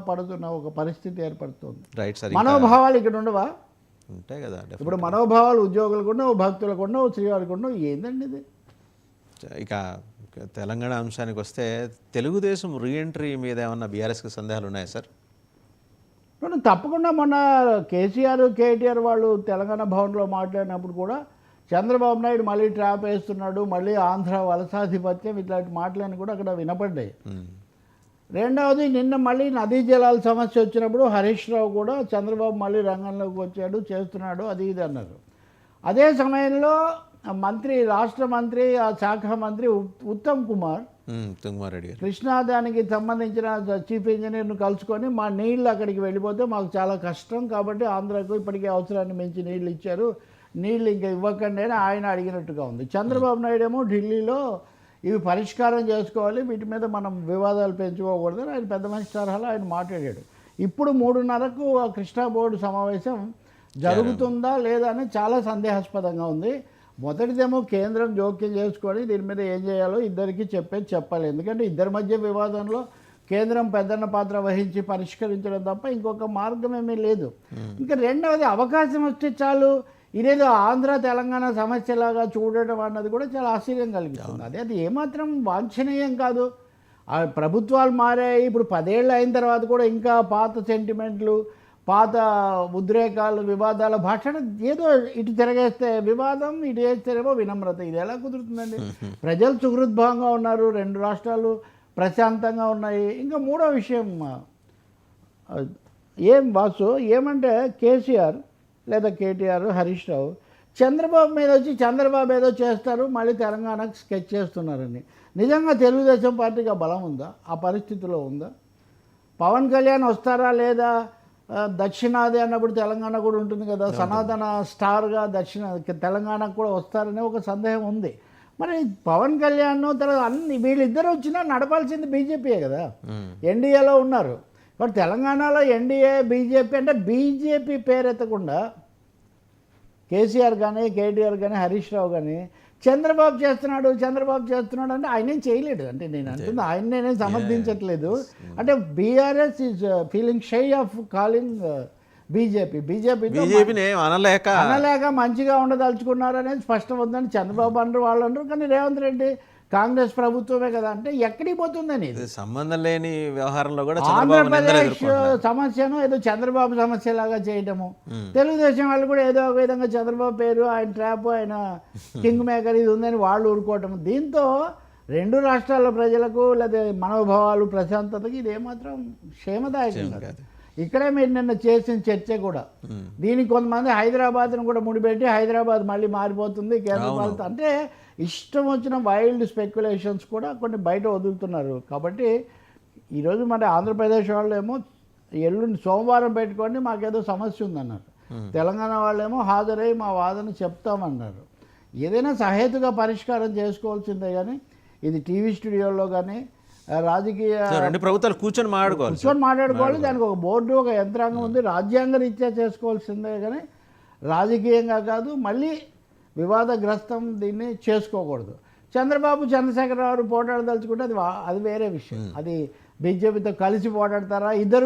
పడుతున్న ఒక పరిస్థితి ఏర్పడుతుంది. Right sir. మనోభావాలు ఇక్కడ ఉండవా? ఉంటాయి కదా. ఇప్పుడు మనోభావాలు ఉద్యోగులకు ఉండవు, భక్తులకు ఉండవు, శ్రీవారికి ఉండవు. ఏందండి ఇది? ఇక తెలంగాణ అంశానికి వస్తే తెలుగుదేశం రీఎంట్రీ మీద ఏమన్నా బీఆర్ఎస్కి సందేహాలు ఉన్నాయా సార్? తప్పకుండా మొన్న కేసీఆర్, కేటీఆర్ వాళ్ళు తెలంగాణ భవన్లో మాట్లాడినప్పుడు కూడా చంద్రబాబు నాయుడు మళ్ళీ ట్రాప్ వేస్తున్నాడు, మళ్ళీ ఆంధ్ర వలసాధిపత్యం, ఇట్లాంటి మాటలని కూడా అక్కడ వినపడ్డాయి. రెండవది, నిన్న మళ్ళీ నదీ జలాల సమస్య వచ్చినప్పుడు హరీష్ రావు కూడా చంద్రబాబు మళ్ళీ రంగంలోకి వచ్చాడు, చేస్తున్నాడు, అది ఇది అన్నారు. అదే సమయంలో మంత్రి, రాష్ట్ర మంత్రి, ఆ శాఖ మంత్రి ఉత్తమ్ కుమార్ రెడ్డి కృష్ణా దానికి సంబంధించిన చీఫ్ ఇంజనీర్ను కలుసుకొని మా నీళ్ళు అక్కడికి వెళ్ళిపోతే మాకు చాలా కష్టం, కాబట్టి ఆంధ్రాకు ఇప్పటికే అవసరాన్ని మించి నీళ్ళు ఇచ్చారు, నీళ్ళు ఇంకా ఇవ్వకండి అని ఆయన అడిగినట్టుగా ఉంది. చంద్రబాబు నాయుడు ఏమో ఢిల్లీలో ఇవి పరిష్కారం చేసుకోవాలి, వీటి మీద మనం వివాదాలు పెంచుకోకూడదని ఆయన పెద్ద మనిషి తరహాలో ఆయన మాట్లాడాడు. ఇప్పుడు 3:30కు ఆ కృష్ణా బోర్డు సమావేశం జరుగుతుందా లేదా అని చాలా సందేహాస్పదంగా ఉంది. మొదటిదేమో కేంద్రం జోక్యం చేసుకొని దీని మీద ఏం చేయాలో ఇద్దరికి చెప్పాలి. ఎందుకంటే ఇద్దరి మధ్య వివాదంలో కేంద్రం పెద్దన్న పాత్ర వహించి పరిష్కరించడం తప్ప ఇంకొక మార్గం ఏమీ లేదు. ఇంకా రెండవది, అవకాశం వస్తే చాలు ఇదేదో ఆంధ్ర తెలంగాణ సమస్యలాగా చూడటం అన్నది కూడా చాలా ఆశ్చర్యం కలిగిస్తుంది. అది ఏమాత్రం వాంఛనీయం కాదు. ఆ ప్రభుత్వాలు మారాయి, ఇప్పుడు 10 ఏళ్ళు అయిన తర్వాత కూడా ఇంకా పాత సెంటిమెంట్లు, పాత ఉద్రేకాలు, వివాదాల భాషను ఏదో ఇటు తిరగేస్తే వివాదం, ఇటు వేస్తేనేమో వినమ్రత. ఇది ఎలా కుదురుతుందండి? ప్రజలు సుహృద్భావంగా ఉన్నారు, 2 రాష్ట్రాలు ప్రశాంతంగా ఉన్నాయి. ఇంకా మూడో విషయం వాసు ఏమంటే, కేసీఆర్ లేదా కేటీఆర్, హరీష్ రావు చంద్రబాబు మీద వచ్చి చంద్రబాబు ఏదో చేస్తారు, మళ్ళీ తెలంగాణకు స్కెచ్ చేస్తున్నారని. నిజంగా తెలుగుదేశం పార్టీకి ఆ బలం ఉందా? ఆ పరిస్థితిలో ఉందా? పవన్ కళ్యాణ్ వస్తారా లేదా? దక్షిణాది అన్నప్పుడు తెలంగాణ కూడా ఉంటుంది కదా, సనాతన స్టార్గా తెలంగాణకు కూడా వస్తారనే ఒక సందేహం ఉంది. మరి పవన్ కళ్యాణ్ తర్వాత వీళ్ళిద్దరు వచ్చినా నడపాల్సింది బీజేపీయే కదా, ఎన్డీఏలో ఉన్నారు. బట్ తెలంగాణలో ఎన్డీఏ, బీజేపీ అంటే బీజేపీ పేరెత్తకుండా కేసీఆర్ కానీ, కేటీఆర్ కానీ, హరీష్ రావు కానీ చంద్రబాబు చేస్తున్నాడు అంటే ఆయనేం చేయలేడు. అంటే నేను అంటుంది ఆయన నేనేం సమర్థించట్లేదు. అంటే BRS is feeling shy of calling BJP అనలేక మంచిగా ఉండదలుచుకున్నారు అనేది స్పష్టం ఉందని చంద్రబాబు అంటారు, వాళ్ళు అంటారు. కానీ రేవంత్ రెడ్డి కాంగ్రెస్ ప్రభుత్వమే కదా అంటే ఎక్కడికి పోతుందని, సంబంధం లేని వ్యవహారంలో కూడా ఆంధ్రప్రదేశ్ సమస్యను ఏదో చంద్రబాబు సమస్యలాగా చేయడము, తెలుగుదేశం వాళ్ళు కూడా ఏదో ఒక విధంగా చంద్రబాబు పేరు, ఆయన ట్రాప్, ఆయన కింగ్ మేకర్ ఇది ఉందని వాళ్ళు ఊరుకోవటం. దీంతో 2 రాష్ట్రాల ప్రజలకు లేదా మనోభావాలు, ప్రశాంతతకి ఇది ఏమాత్రం క్షేమదాయకం కాదు. ఇక్కడే మీరు నిన్న చేసిన చర్చ కూడా, దీనికి కొంతమంది హైదరాబాద్ను కూడా ముడిపెట్టి హైదరాబాద్ మళ్ళీ మారిపోతుంది కేంద్ర పాలిత అంటే ఇష్టం వచ్చిన వైల్డ్ స్పెక్యులేషన్స్ కూడా కొన్ని బయట వదులుతున్నారు. కాబట్టి ఈరోజు మన ఆంధ్రప్రదేశ్ వాళ్ళు ఏమో ఎల్లుండి సోమవారం పెట్టుకోండి మాకేదో సమస్య ఉందన్నారు, తెలంగాణ వాళ్ళేమో హాజరై మా వాదన చెప్తామన్నారు. ఏదైనా సహేతుగా పరిష్కారం చేసుకోవాల్సిందే. కానీ ఇది టీవీ స్టూడియోలో కానీ రాజకీయ 2 ప్రభుత్వాలు కూర్చొని మాట్లాడుకోవాలి. దానికి ఒక బోర్డు, ఒక యంత్రాంగం ఉంది, రాజ్యాంగ రీత్యా చేసుకోవాల్సిందే. కానీ రాజకీయంగా కాదు, మళ్ళీ వివాదగ్రస్తం దీన్ని చేసుకోకూడదు. చంద్రశేఖరరావు పోటాడదలుచుకుంటే అది వేరే విషయం. అది బీజేపీతో కలిసి పోటాడతారా, ఇద్దరు